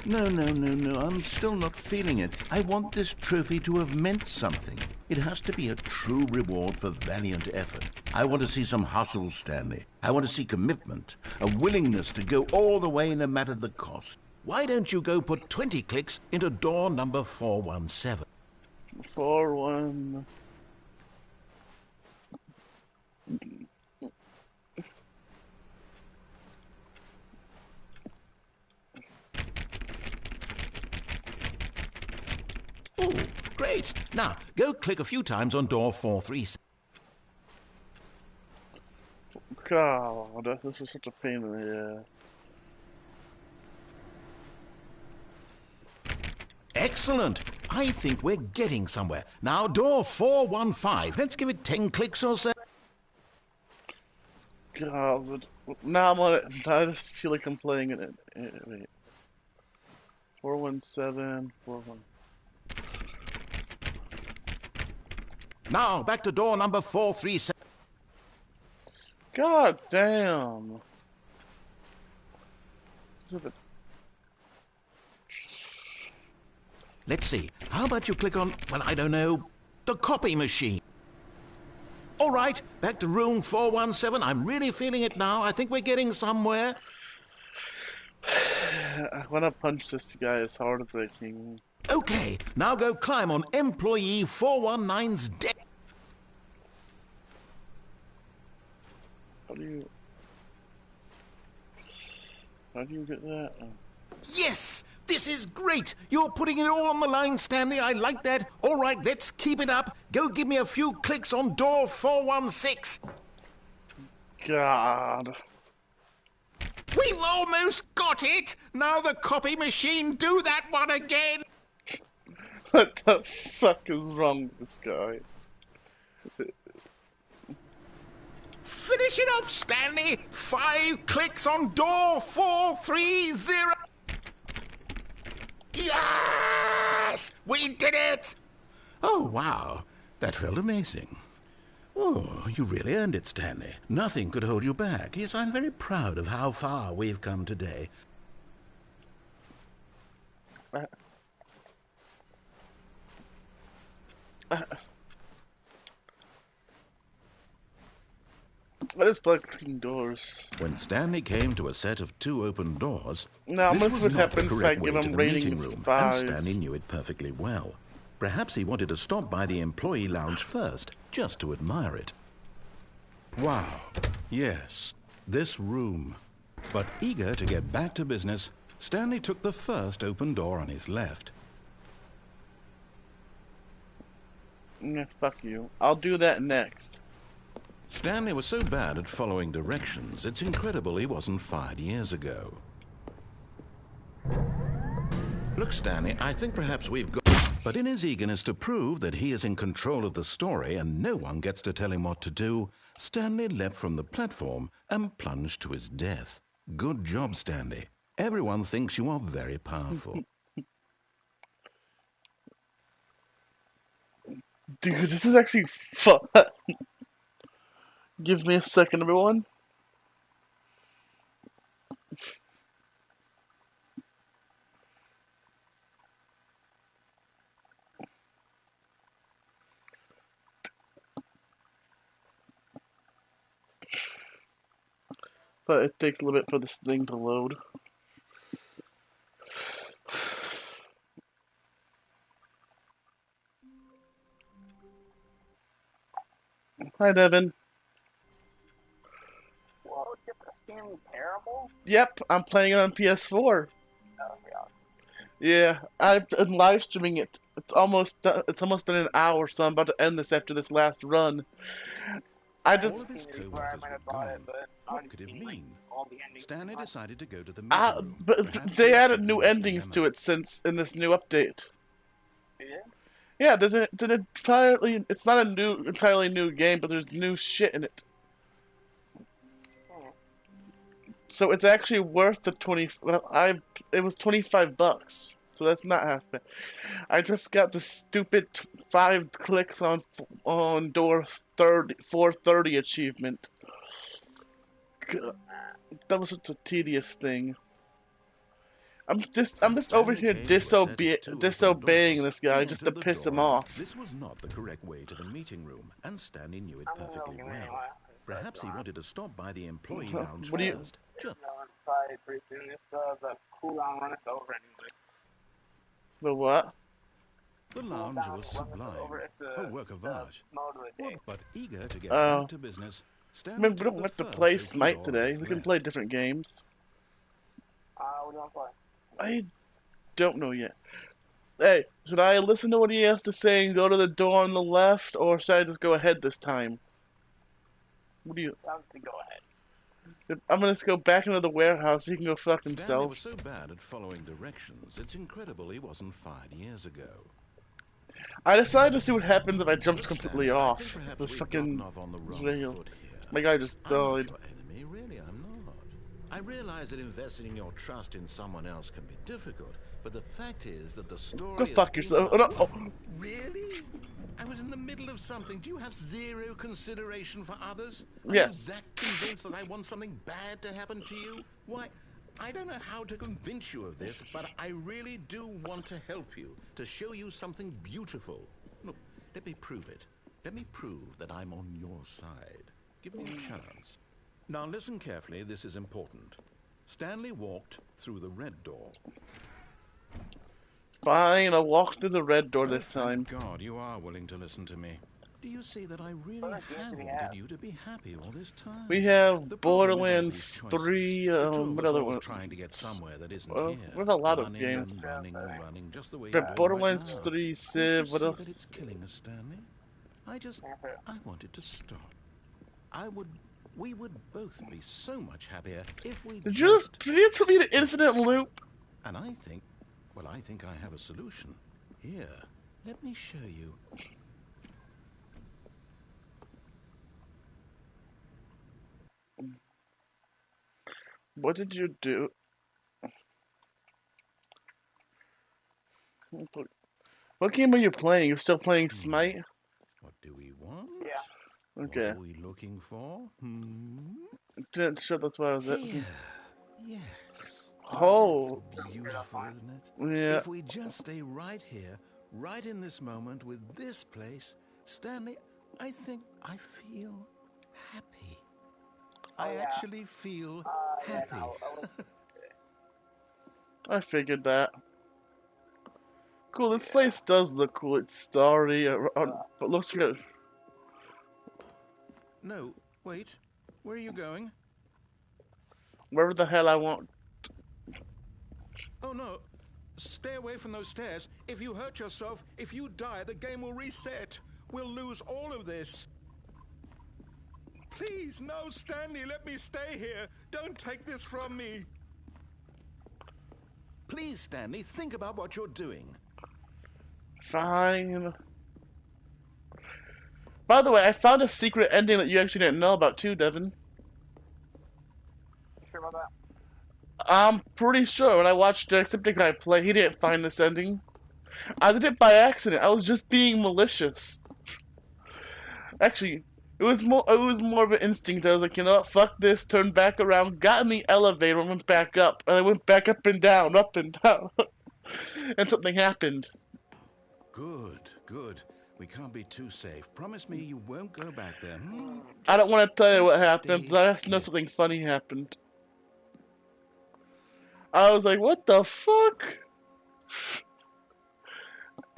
No, I'm still not feeling it. I want this trophy to have meant something. It has to be a true reward for valiant effort. I want to see some hustle, Stanley. I want to see commitment, a willingness to go all the way no matter the cost. Why don't you go put 20 clicks into door number 417? 4-1. Oh, great. Now, go click a few times on door 437. God, this is such a pain in the ass. Excellent. I think we're getting somewhere. Now, door 415. Let's give it 10 clicks or so. God, now I'm on it. I just feel like I'm playing it. Wait. 417, 41. Now, back to door number 437. God damn. Let's see. How about you click on, well, I don't know, the copy machine? All right, back to room 417. I'm really feeling it now. I think we're getting somewhere. I want to punch this guy as hard as I can. Okay, now go climb on employee 419's deck. How do you get that? Oh. Yes! This is great! You're putting it all on the line, Stanley. I like that. All right, let's keep it up. Go give me a few clicks on door 416. God. We've almost got it! Now the copy machine, do that one again! What the fuck is wrong with this guy? Finish it off, Stanley! 5 clicks on door 430! Yes! We did it! Oh, wow. That felt amazing. Oh, you really earned it, Stanley. Nothing could hold you back. Yes, I'm very proud of how far we've come today. I just like clicking doors. When Stanley came to a set of 2 open doors, Now, this most was of what not the happens if I correct way give to him the meeting ratings room, and 5s. Stanley knew it perfectly well. Perhaps he wanted to stop by the employee lounge first, just to admire it. Wow, yes, this room. But eager to get back to business, Stanley took the first open door on his left. Yeah, fuck you. I'll do that next. Stanley was so bad at following directions, it's incredible he wasn't fired years ago. Look, Stanley, I think perhaps we've got... But in his eagerness to prove that he is in control of the story and no one gets to tell him what to do, Stanley leapt from the platform and plunged to his death. Good job, Stanley. Everyone thinks you are very powerful. Dude, this is actually fun. Give me a second, everyone. But it takes a little bit for this thing to load. Hi, Devin. Whoa, get the Stanley Parable? Yep, I'm playing it on PS4. Oh, yeah. Yeah, I've been live streaming it. It's almost been an hour, so I'm about to end this after this last run. I All just of his Seen it before, I co-workers might were have bought it, gone. but I What would could it seen like mean? all the endings. Stanley pretty much. decided to go to the meeting room. but Perhaps they he added simply new missed the endings memo. to it since in this new update. Yeah. Yeah, there's an entirely it's not a new entirely new game, but there's new shit in it. Hmm. So it's actually worth the 20. Well, it was $25, so that's not half bad. I just got the stupid 5 clicks on door 430 achievement. God, that was such a tedious thing. I'm just over Stanley here came to a set of two open disobeying doors. this guy He just to entered the piss him door. off. This was not the correct way to the meeting room, and Stanley knew it I'm gonna perfectly go well. anyway. Perhaps he wanted to stop by the employee lounge What do you? first. Just Probably pretty soon. The cooldown run is over anyway. The what? the lounge was Cooldown sublime, run is over. It's a work of art. mode of the day. But eager to get Oh. back to business, I Stanley mean, we took don't the have to first play open Smite door today. that's We can left. play different games. What do you want to play? I don't know yet. Hey, should I listen to what he has to say and go to the door on the left, or should I just go ahead this time? What do you? Sounds to go ahead. I'm gonna just go back into the warehouse. He can go fuck Stanley himself. was so bad at following directions, it's incredible he wasn't fired years ago. I decided to see what happens if I jumped Look, completely Stanley, I off. think perhaps The we've fucking gotten off on the wrong rail. foot here. My guy just I'm not died. your enemy, really, I'm not. I realize that investing your trust in someone else can be difficult, but the fact is that the story Go is fuck yourself. Oh, no. Oh. Really? I was in the middle of something. Do you have zero consideration for others? Are Yes. you that convinced that I want something bad to happen to you? Why, I don't know how to convince you of this, but I really do want to help you, to show you something beautiful. Look, let me prove it. Let me prove that I'm on your side. Give me a chance. Now listen carefully, this is important. Stanley walked through the red door. Fine, I'll walk through the red door this time. Thank God you are willing to listen to me. Do you see that I really What have do we wanted have? you to be happy all this time? We have The problem is all Borderlands these choices. 3. The two of What us other always one? trying to get somewhere that isn't Well, here. we have a lot of Running games. and running and running, just the way But you're doing Borderlands right now. 3, Can't you Civ, what see else? that it's killing us, Stanley? I wanted to stop. We would both be so much happier if we Did you just... did you tell me the infinite loop? And I think I have a solution. Here, let me show you. What did you do? What game are you playing? You're still playing Smite? What do we want? Yeah. Okay. What are we looking for? Sure, that's why I was at. Here. Yes. Oh. That's beautiful, isn't it? Yeah. If we just stay right here, right in this moment with this place, Stanley, I think I feel happy. I yeah. actually feel Yeah, happy. no, I figured that. Cool, this place does look cool. It's starry, but looks good. No, wait. Where are you going? Wherever the hell I want. Oh, no. Stay away from those stairs. If you hurt yourself, if you die, the game will reset. We'll lose all of this. Please, no, Stanley, let me stay here. Don't take this from me. Please, Stanley, think about what you're doing. Fine. By the way, I found a secret ending that you actually didn't know about too, Devin. sure about that? I'm pretty sure when I watched Jacksepticeye play, he didn't find this ending. I did it by accident. I was just being malicious. Actually, it was more of an instinct. I was like, you know what, fuck this, turned back around, got in the elevator, and went back up. And I went back up and down, and something happened. Good, good. We can't be too safe. Promise me you won't go back there. I don't want to tell you what just happened, stay but I have to know here. something funny happened. I was like, what the fuck?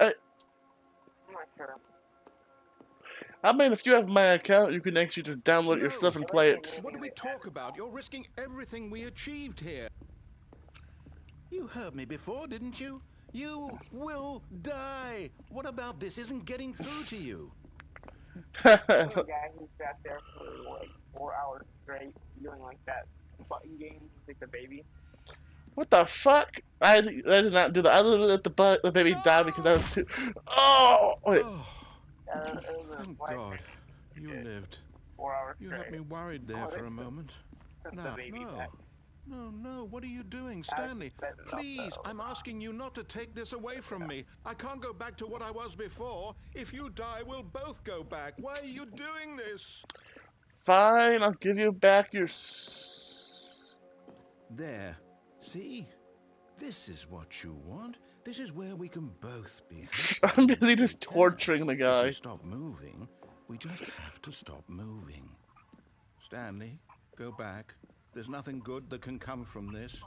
I'm not sure. I mean, if you have my account, you can actually just download it yourself and play it. What do we talk about? You're risking everything we achieved here. You heard me before, didn't you? You will die. What about this isn't getting through to you? There's a guy who sat there for like 4 hours straight doing like that button game with like the baby. What the fuck? I did not do that. I literally let the baby die because I was too. Oh wait. Oh, It was a thank live God. stream. You Did lived. 4 hours You had straight. me worried there Oh, for they a moment. put the No, baby no. back. No, what are you doing, I was Stanley? setting up Please, though. I'm asking you not to take this away from me. I can't go back to what I was before. If you die, we'll both go back. Why are you doing this? Fine, I'll give you back your. There. See? This is what you want. This is where we can both be happy. I'm busy just We can. torturing the If guy. we stop moving, we just have to stop moving. Stanley, go back. There's nothing good that can come from this.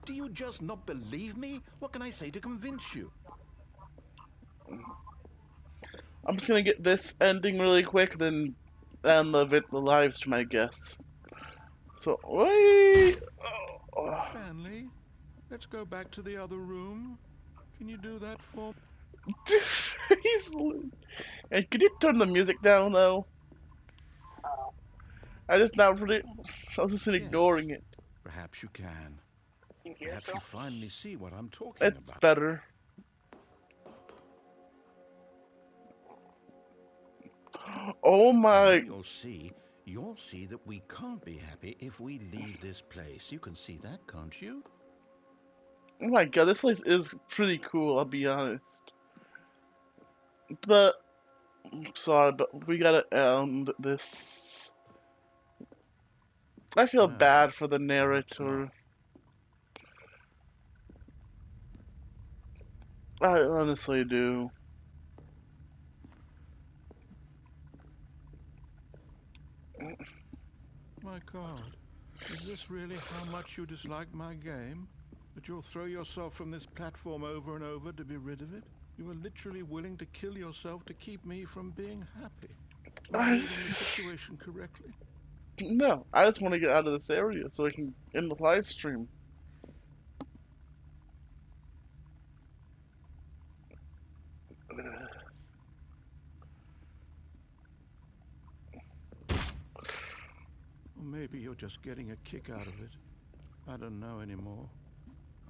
Do you just not believe me? What can I say to convince you? I'm just gonna get this ending really quick, then end the live stream, I guess. So wait. Oh. Stanley, let's go back to the other room. Can you do that for me? He's. Hey, can you turn the music down though? I just not really. I was just ignoring it. Perhaps you can. You hear Perhaps so? you finally see what I'm talking It's about. better. Oh And my. then you'll see that we can't be happy if we leave this place. You can see that, can't you? Oh my god, this place is pretty cool, I'll be honest. But, I'm sorry, but we gotta end this. I feel No, bad for the perhaps narrator. not. I honestly do. My God, is this really how much you dislike my game? That you'll throw yourself from this platform over and over to be rid of it? You are literally willing to kill yourself to keep me from being happy. Am I reading the situation correctly? No, I just want to get out of this area so I can end the live stream. Or maybe you're just getting a kick out of it. I don't know anymore.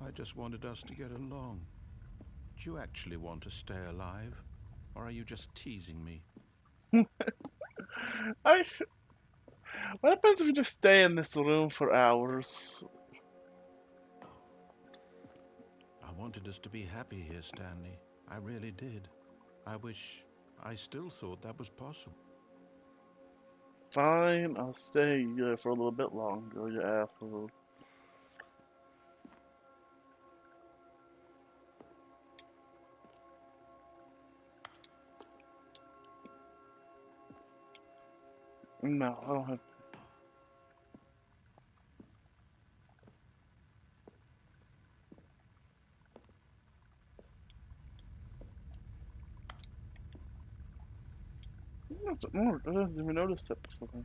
I just wanted us to get along. Do you actually want to stay alive? Or are you just teasing me? I. What happens if you just stay in this room for hours? I wanted us to be happy here, Stanley. I really did. I still thought that was possible. Fine, I'll stay here for a little bit longer, you asshole. No, I don't have. No, I didn't even notice that before.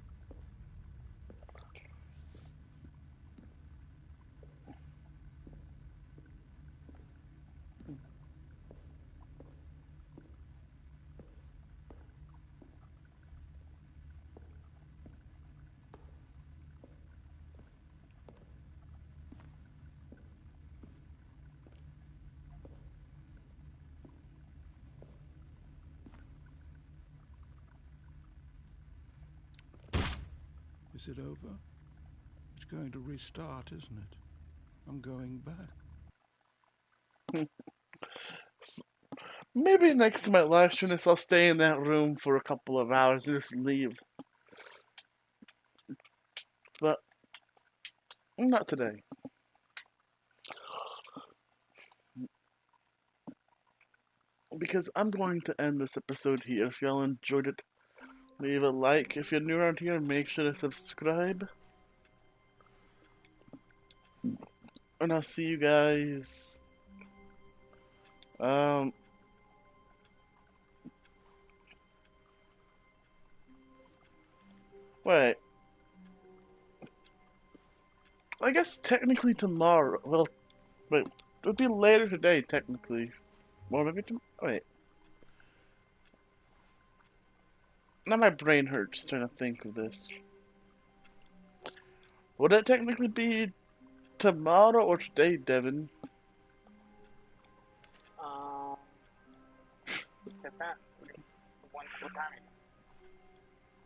Is it over? It's going to restart, isn't it? I'm going back. Maybe next to my live stream, this I'll stay in that room for a couple of hours and just leave. But not today. Because I'm going to end this episode here. If y'all enjoyed it, leave a like. If you're new around here, make sure to subscribe. And I'll see you guys. Wait. I guess technically tomorrow. Well, wait, it would be later today, technically. Or maybe wait. Now my brain hurts trying to think of this. Would it technically be tomorrow or today, Devin? Depends. What time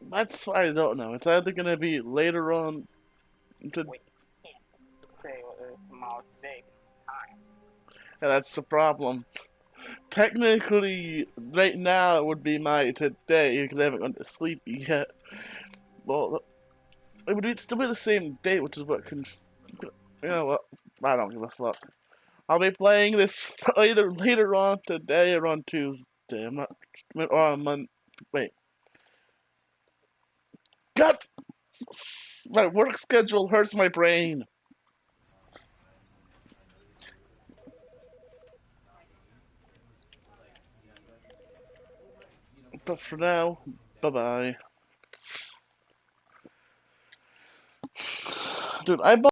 is That's why I don't know. It's either gonna be later on to. Wait, you can't say whether it's tomorrow today. Time. Yeah, that's the problem. Technically, right now it would be my today because I haven't gone to sleep yet. Well, it would still be the same date, which is what can. You know what? I don't give a fuck. I'll be playing this either later on today or on Tuesday. I'm not. Or on Monday. Wait. God! My work schedule hurts my brain. But for now, bye bye. Dude, I bought